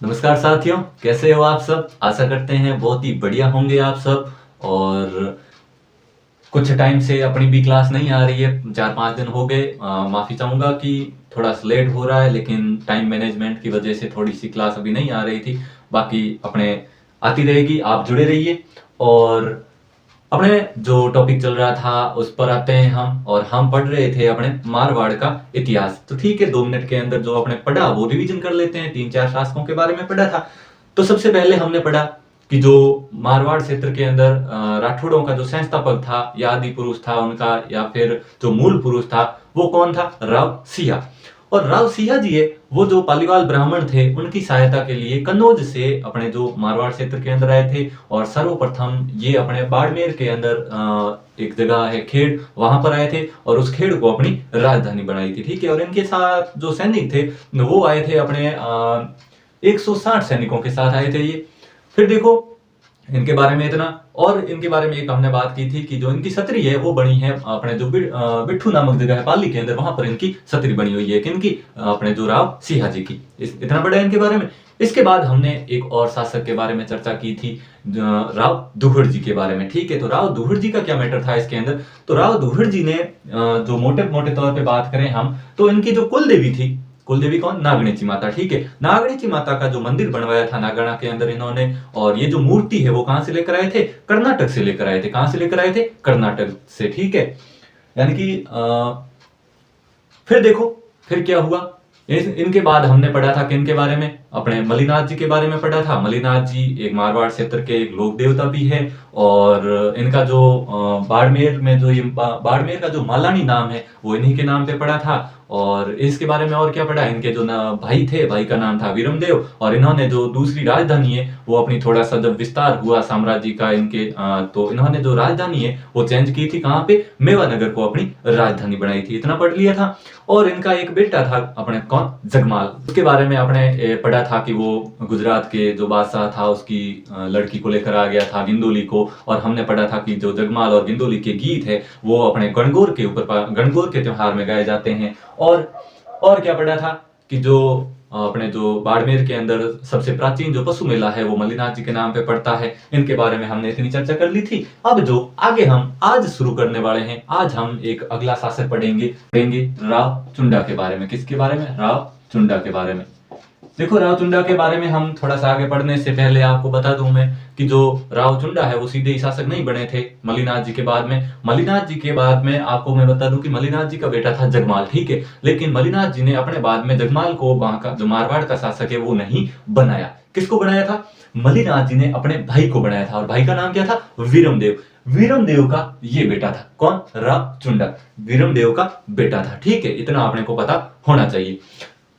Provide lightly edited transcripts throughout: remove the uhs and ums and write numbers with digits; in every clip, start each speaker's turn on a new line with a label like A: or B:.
A: नमस्कार साथियों, कैसे हो आप सब। आशा करते हैं बहुत ही बढ़िया होंगे आप सब। और कुछ टाइम से अपनी भी क्लास नहीं आ रही है, 4-5 दिन हो गए। माफ़ी चाहूँगा कि थोड़ा सा लेट हो रहा है, लेकिन टाइम मैनेजमेंट की वजह से थोड़ी सी क्लास अभी नहीं आ रही थी। बाकी अपने आती रहेगी, आप जुड़े रहिए। और अपने जो टॉपिक चल रहा था उस पर आते हैं हम। और हम पढ़ रहे थे अपने मारवाड़ का इतिहास। तो ठीक है, 2 मिनट के अंदर जो अपने पढ़ा वो रिवीजन कर लेते हैं। 3-4 शासकों के बारे में पढ़ा था। तो सबसे पहले हमने पढ़ा कि जो मारवाड़ क्षेत्र के अंदर राठौड़ों का जो संस्थापक था या आदि पुरुष था उनका, या फिर जो मूल पुरुष था, वो कौन था? राव सिंह। और राव सिंह जी है वो जो पालीवाल ब्राह्मण थे उनकी सहायता के लिए कन्नौज से अपने जो मारवाड़ क्षेत्र के अंदर आए थे। और सर्वप्रथम ये अपने बाड़मेर के अंदर एक जगह है खेड़, वहां पर आए थे और उस खेड़ को अपनी राजधानी बनाई थी। ठीक है। और इनके साथ जो सैनिक थे वो आए थे अपने 160 सैनिकों के साथ आए थे ये। फिर देखो इनके बारे में इतना। और इनके बारे में एक हमने बात की थी कि जो इनकी छतरी है वो बनी है अपने जो बिट्ठू नामक जगह है पाली के अंदर, वहां पर इनकी छतरी बनी हुई है। किनकी? अपने जो राव सिंह जी की। इतना बड़ा है इनके बारे में। इसके बाद हमने एक और शासक के बारे में चर्चा की थी, राव दुहड़ जी के बारे में। ठीक है। तो राव दुहड़ जी का क्या मैटर था इसके अंदर? तो राव दुहड़ जी ने जो मोटे मोटे तौर पे बात करें हम, तो इनकी जो कुल देवी थी, कुल देवी कौन? नागणेची माता। ठीक है। नागणेची माता का जो मंदिर बनवाया था नागणा के अंदर इन्होंने। और ये जो मूर्ति है वो कहां से लेकर आए थे? कर्नाटक से लेकर आए थे। कहां से लेकर आए थे? कर्नाटक से। ठीक है। यानी कि फिर देखो फिर क्या हुआ। इनके बाद हमने पढ़ा था कि इनके बारे में अपने मलिनाथ जी के बारे में पढ़ा था। मलिनाथ जी एक मारवाड़ क्षेत्र के एक लोक देवता भी है। और इनका जो बाड़मेर में जो ये बाड़मेर का जो मालानी नाम है वो इन्हीं के नाम पे पड़ा था। और इसके बारे में और क्या पढ़ा? इनके जो भाई थे, भाई का नाम था वीरमदेव। और इन्होंने जो दूसरी राजधानी है वो अपनी थोड़ा सा जब विस्तार हुआ साम्राज्य का इनके, तो इन्होंने जो राजधानी है वो चेंज की थी। कहाँ पे? मेवानगर को अपनी राजधानी बनाई थी। इतना पढ़ लिया था। और इनका एक बेटा था अपने, कौन? जगमाल। उसके बारे में आपने पढ़ा था कि वो गुजरात के जो बादशाह था उसकी लड़की को लेकर आ गया था, गिंदोली को। और हमने पढ़ा था कि जो जगमाल और गिंदोली के गीत है वो अपने गणगौर के ऊपर, गणगौर के त्योहार में गाए जाते हैं। और क्या पढ़ा था कि जो अपने जो बाड़मेर के अंदर सबसे प्राचीन जो पशु मेला है वो मलिनाथ जी के नाम पे पड़ता है। इनके बारे में हमने इतनी चर्चा कर ली थी। अब जो आगे हम आज शुरू करने वाले हैं, आज हम एक अगला शासक पढ़ेंगे राव चुंडा के बारे में। किसके बारे में? राव चुंडा के बारे में। देखो राव चुंडा के बारे में हम थोड़ा सा आगे पढ़ने से पहले आपको बता दूं मैं कि जो राव चुंडा है वो सीधे ही शासक नहीं बने थे मलिनाथ जी के बाद में। मलिनाथ जी के बाद में आपको मैं बता दूं कि मलिनाथ जी का बेटा था जगमाल। ठीक है। लेकिन मलिनाथ जी ने अपने बाद में जगमाल को वहां का जो मारवाड़ का शासक है वो नहीं बनाया। किसको बनाया था? मलिनाथ जी ने अपने भाई को बनाया था। और भाई का नाम क्या था? वीरमदेव। वीरमदेव का ये बेटा था। कौन? राव चुंडा वीरमदेव का बेटा था। ठीक है। इतना आपने को पता होना चाहिए।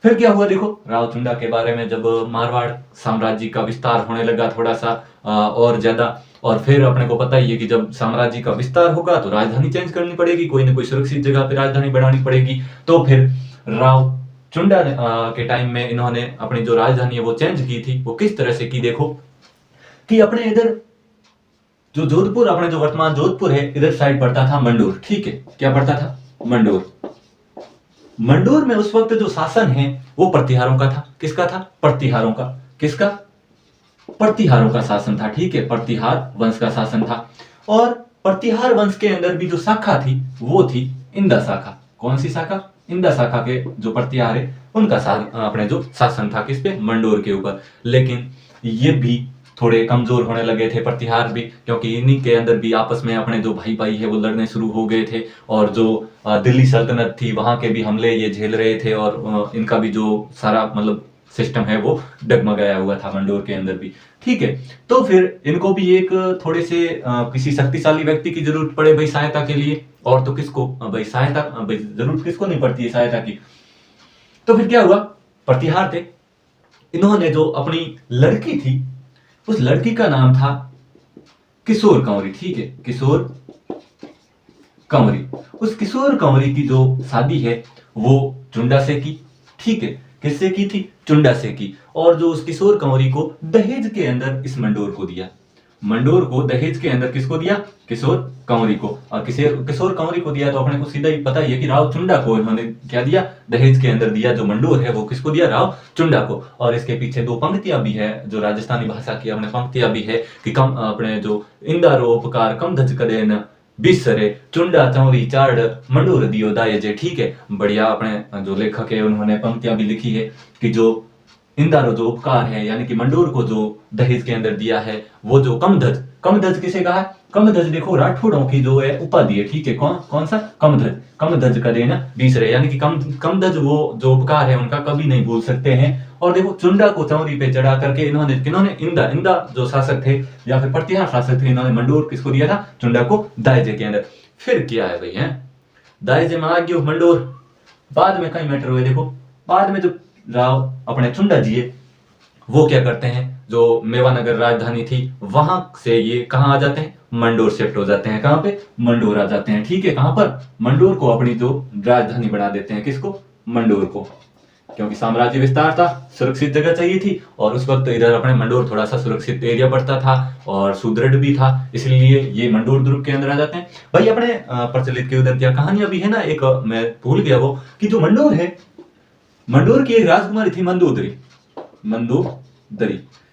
A: फिर क्या हुआ देखो राव चुंडा के बारे में। जब मारवाड़ साम्राज्य का विस्तार होने लगा थोड़ा सा और ज्यादा, और फिर अपने को पता ही है कि जब साम्राज्य का विस्तार होगा तो राजधानी चेंज करनी पड़ेगी, कोई ना कोई सुरक्षित जगह पे राजधानी बनानी पड़ेगी। तो फिर राव चुंडा के टाइम में इन्होंने अपनी जो राजधानी है वो चेंज की थी। वो किस तरह से की? देखो कि अपने इधर जो जोधपुर, अपने जो वर्तमान जोधपुर है, इधर साइड पड़ता था मंडोर। ठीक है। क्या पड़ता था? मंडोर। मंडोर में उस वक्त जो शासन है वो प्रतिहारों का था। किसका था? प्रतिहारों का। किसका? प्रतिहारों का शासन था। ठीक है। प्रतिहार वंश का शासन था। और प्रतिहार वंश के अंदर भी जो शाखा थी वो थी इंदा शाखा। कौन सी शाखा? इंदा शाखा के जो प्रतिहार है उनका अपने जो शासन था किस पे? मंडोर के ऊपर। लेकिन ये भी थोड़े कमजोर होने लगे थे प्रतिहार भी, क्योंकि इन्हीं के अंदर भी आपस में अपने जो भाई भाई है वो लड़ने शुरू हो गए थे। और जो दिल्ली सल्तनत थी वहां के भी हमले ये झेल रहे थे। और इनका भी जो सारा मतलब सिस्टम है वो डगमगाया हुआ था मंडोर के अंदर भी। ठीक है। तो फिर इनको भी एक थोड़े से किसी शक्तिशाली व्यक्ति की जरूरत पड़े भाई सहायता के लिए। और तो किसको भाई सहायता, भाई जरूरत किसको नहीं पड़ती है सहायता की। तो फिर क्या हुआ? प्रतिहार थे, इन्होंने जो अपनी लड़की थी उस लड़की का नाम था किशोर कंवरी। ठीक है। किशोर कंवरी। उस किशोर कंवरी की जो शादी है वो चुंडा से की। ठीक है। किससे की थी? चुंडा से की। और जो उस किशोर कंवरी को दहेज के अंदर इस मंडोर को दिया। मंडोर को दहेज के अंदर किसको दिया? किशोर कंवरी को। और किशोर कंवरी को दिया तो अपने को सीधा ही पता ही है कि राव चुंडा को इन्होंने क्या दिया? दहेज के अंदर दिया। जो मंडोर है वो किसको दिया? राव चुंडा को। और इसके पीछे दो पंक्तियां भी है जो राजस्थानी भाषा की अपने पंक्तियां भी है कि कम अपने जो इंदारो उपकार कम धज करे न बिसरे चुंडा चौरी चाड़ मंडोर दियो दायजे। ठीक है, बढ़िया। अपने जो लेखक है उन्होंने पंक्तियां भी लिखी है कि जो इंदारो जो उपकार है यानी कि मंडोर को जो दहेज के अंदर दिया है वो जो कमधज किसे कहा है? कमधज देखो राठौड़ों की जो है उपाधि है। ठीक है, कौन सा? कमधज करे ना बीसरे यानी कि कमधज वो जो उपकार है उनका कभी नहीं भूल सकते हैं। और देखो चुंडा को चौरी पे चढ़ा करके इन्होंने किन्होंने इंदा जो शासक थे या फिर प्रतिहार शासक थे इन्होंने मंडोर किसको दिया था? चुंडा को दायजे के अंदर। फिर क्या है भाई है दायजे में आ गयो मंडोर। बाद में कई मैटर हुए। देखो बाद में जो राव अपने चुंडा जी है वो क्या करते हैं? जो मेवानगर राजधानी थी वहां से ये कहां आ जाते हैं? मंडोर शिफ्ट हो जाते हैं। कहां पे? मंडोर आ जाते हैं। ठीक है, कहां पर? मंडोर को अपनी जो राजधानी बना देते हैं। किसको? मंडोर को। क्योंकि साम्राज्य विस्तार था, सुरक्षित जगह चाहिए थी और उस वक्त इधर अपने मंडोर थोड़ा सा सुरक्षित एरिया पड़ता था और सुदृढ़ भी था, इसलिए ये मंडोर दुर्ग के अंदर आ जाते हैं। भाई अपने प्रचलित किंवदंतियां कहानियां भी है ना, एक मैं भूल गया वो कि जो मंडोर है, मंडोर की एक राजकुमारी थी मंदोदरी,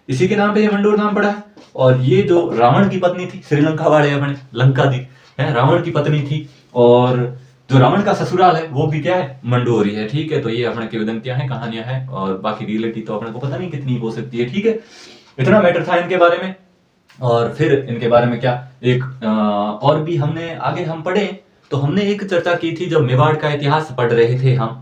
A: इसी के नाम पे ये मंडोर नाम पड़ा है। और ये जो रावण की पत्नी थी, श्रीलंका वाले अपने लंका दी है, रावण की पत्नी थी और जो रावण का ससुराल है वो भी क्या है? मंडोर ही है। ठीक है, तो ये अपने किंवदंतियां हैं, कहानियां हैं और बाकी रियलिटी तो अपने को पता नहीं कितनी हो सकती है। ठीक है, इतना मैटर था इनके बारे में। और फिर इनके बारे में क्या एक और भी हमने आगे हम पढ़े तो हमने एक चर्चा की थी जब मेवाड़ का इतिहास पढ़ रहे थे हम।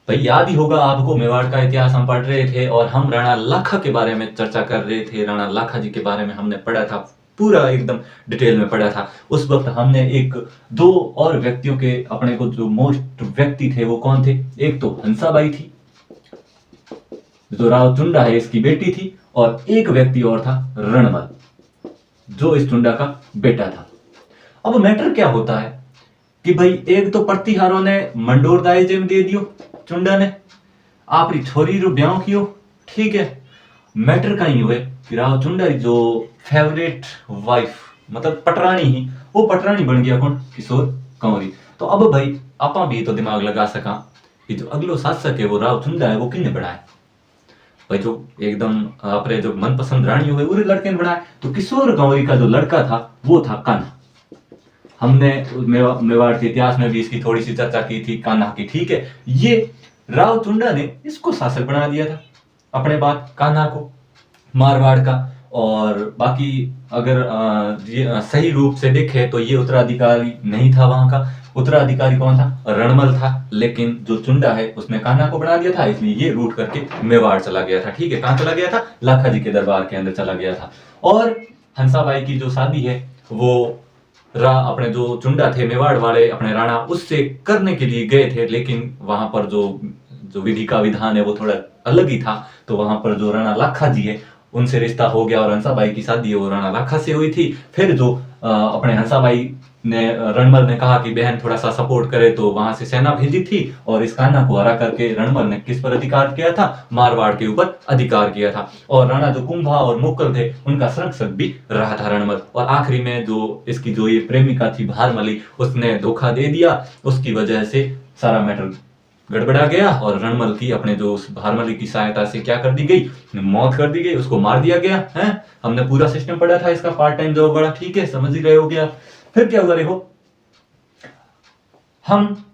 A: भाई याद ही होगा आपको, मेवाड़ का इतिहास हम पढ़ रहे थे और हम राणा लाखा के बारे में चर्चा कर रहे थे। राणा लाखा जी के बारे में हमने पढ़ा था, पूरा एकदम डिटेल में पढ़ा था। उस वक्त हमने एक दो और व्यक्तियों के अपने को जो मोस्ट व्यक्ति थे वो कौन थे? एक तो हंसाबाई थी जो राव चुंडा है इसकी बेटी थी और एक व्यक्ति और था रणमल जो इस चुंडा का बेटा था। अब मैटर क्या होता है कि भाई एक तो प्रतिहारों ने मंडोर दायजे में दे दियो, चुंडा ने आपरी छोरी रो ब्याह कियो। ठीक है, मैटर कहीं हुए कि राव चुंडा जो फेवरेट वाइफ मतलब पटरानी ही, वो पटरानी बन गया कौन? किशोर कंवरी। तो अब भाई आपा भी तो दिमाग लगा सका कि जो अगलो शासक है वो राव चुंडा है वो किसने बनाया? भाई जो एकदम अपने जो मनपसंद रानी हुए वो लड़के ने बनाया। तो किशोर कंवरी का जो लड़का था वो था कान्हा। हमने मेवाड़ के इतिहास में भी इसकी थोड़ी सी चर्चा की थी कान्हा की। ठीक है, ये राव चुंडा ने इसको शासक बना दिया था अपने बाद कान्हा को मारवाड़ का। और बाकी अगर ये सही रूप से देखे तो ये उत्तराधिकारी नहीं था, वहां का उत्तराधिकारी कौन था? रणमल था। लेकिन जो चुंडा है उसने कान्हा को बना दिया था, इसलिए ये रूट करके मेवाड़ चला गया था। ठीक है, कहां चला गया था? लाखा जी के दरबार के अंदर चला गया था। और हंसाबाई की जो शादी है वो अपने जो चुंडा थे मेवाड़ वाले अपने राणा उससे करने के लिए गए थे, लेकिन वहां पर जो विधि का विधान है वो थोड़ा अलग ही था। तो वहां पर जो राणा लाखा जी है उनसे रिश्ता हो गया और हंसाबाई की शादी है वो राणा लाखा से हुई थी। फिर जो अपने हंसाबाई ने रणमल ने कहा कि बहन थोड़ा सा सपोर्ट करे तो वहां से सेना भेजी थी और इस कान्हा को हरा करके रणमल ने किस पर अधिकार किया था? मारवाड़ के ऊपर अधिकार किया था। और राणा जो कुंभा और मुक्कल थे उनका संरक्षक भी रहा था रणमल। और आखिरी में जो इसकी जो ये प्रेमिका थी भारमली उसने धोखा दे दिया, उसकी वजह से सारा मैटर गड़बड़ा गया और रणमल की अपने जो उस भारमली की सहायता से क्या कर दी गई? मौत कर दी गई, उसको मार दिया गया है। हमने पूरा सिस्टम पढ़ा था इसका, पार्ट टाइम जॉब बड़ा। ठीक है, समझ ही रहे हो गया। फिर क्या हुआ देखो, हम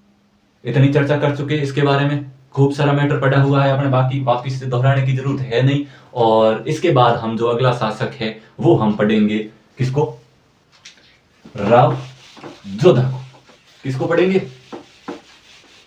A: इतनी चर्चा कर चुके इसके बारे में, खूब सारा मैटर पड़ा हुआ है अपने, बाकी वापिस से दोहराने की जरूरत है नहीं। और इसके बाद हम जो अगला शासक है वो हम पढ़ेंगे किसको? राव जोधा को। किसको पढ़ेंगे?